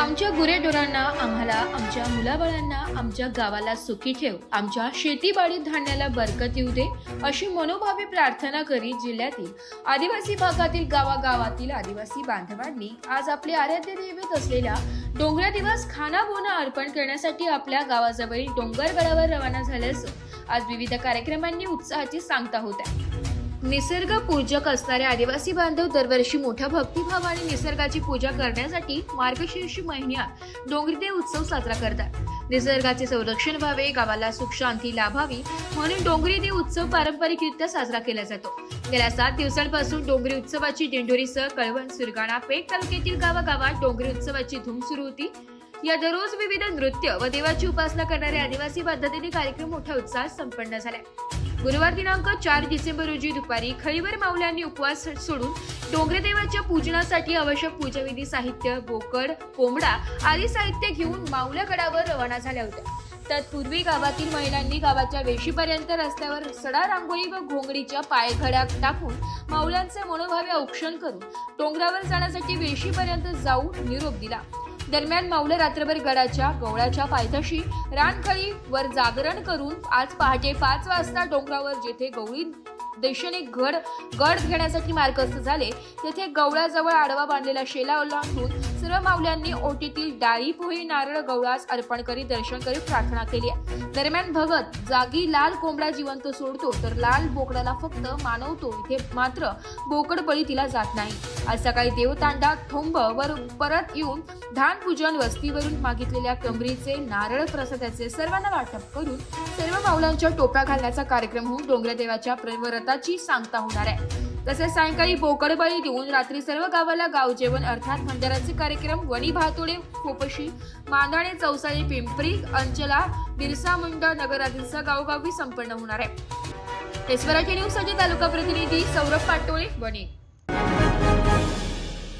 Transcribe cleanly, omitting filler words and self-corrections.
आमच्या गुरेढोरांना, आम्हाला, आमच्या मुलाबाळांना, आमच्या गावाला सुखी ठेव, आमच्या शेतीबाडीत धान्याला बरकत येऊ दे, अशी मनोभावे प्रार्थना करीत जिल्ह्यातील आदिवासी भागातील गावागावातील आदिवासी बांधवांनी आज आपले आराध्य दैवत असलेल्या डोंगरा दिवस खानाबोना अर्पण करण्यासाठी आपल्या गावाजवळील डोंगरगडावर रवाना झाल्याचं आज विविध कार्यक्रमांनी उत्साहाची सांगता होत आहे. निसर्ग पूजक असणारे आदिवासी बांधव दरवर्षी मोठ्या भक्तिभाव आणि निसर्गाची पूजा करण्यासाठी मार्गशीर्ष महिन्यात डोंगरीदेव उत्सव साजरा करतात. निसर्गाचे संरक्षण व्हावे, गावाला सुख शांती लाभावी म्हणून डोंगरीदेव उत्सव पारंपरिकरित्या साजरा केला जातो. गेल्या 7 दिवसांपासून डोंगरी उत्सवाची दिंडोरीसह कळवण, सुरगाणा, पेठ तालुक्यातील गावागावात डोंगरी उत्सवाची धूम सुरू होती. या दररोज विविध नृत्य व देवाची उपासना करणारे आदिवासी पद्धतीने कार्यक्रम मोठ्या उत्साहात संपन्न झाले. गुरुवार दिनांक 4 डिसेंबर रोजी दुपारी खळीवर माऊल्यांनी उपवास सोडून डोंगरदेवाच्या पूजनासाठी आवश्यक पूजाविधी साहित्य, बोकड, कोंबडा आदी साहित्य घेऊन माऊल्यागडावर रवाना झाल्या होत्या. तत्पूर्वी गावातील महिलांनी गावाच्या वेशीपर्यंत रस्त्यावर सडा रांगोळी व घोंगडीच्या पायघड्या टाकून माऊल्यांचे मनोभावे औक्षण करून डोंगरावर जाण्यासाठी वेशीपर्यंत जाऊन निरोप दिला. दरम्यान माऊलं रात्रभर गडाच्या गवळाच्या पायथ्याशी रानखळी वर जागरण करून आज पहाटे 5 वाजता डोंगरावर जेथे गवळी दिशेने गड घेण्यासाठी मार्गस्थ झाले तेथे गवळाजवळ आडवा बांधलेला शेला ओलांडून सर्व माऊल्यांनी ओटीतील डाळी, पोहे, नारळ गवळास अर्पण करीत दर्शन करीत प्रार्थना केली. दरम्यान भगत जागी लाल कोंबडा जिवंत सोडतो तर लाल बोकडाला फक्त मानवतो, इथे मात्र बोकड बळी दिला जात नाही. आज सकाळी देवतांडा थोंब वर परत येऊन धान पूजन, वस्तीवरून मागितलेल्या कमरीचे नारळ प्रसादाचे सर्वांना वाटप करून सर्व माऊलांच्या टोप्या घालण्याचा कार्यक्रम होऊन डोंगरदेवाच्या व्रताची सांगता होणार आहे. तसेच सायंकाळी बोकड बळी देऊन रात्री सर्व गावाला गाव जेवण अर्थात भंडाराचे कार्यक्रम वणी, भातोडे, खोपशी, मांदाणे, चौसाळी, पिंपरी, अंचला, बिरसा मुंडा नगर आदींसह गावोगावी संपन्न होणार आहे. एसवराठी न्यूज साठी तालुका प्रतिनिधी सौरभ पाटोळे, वणी.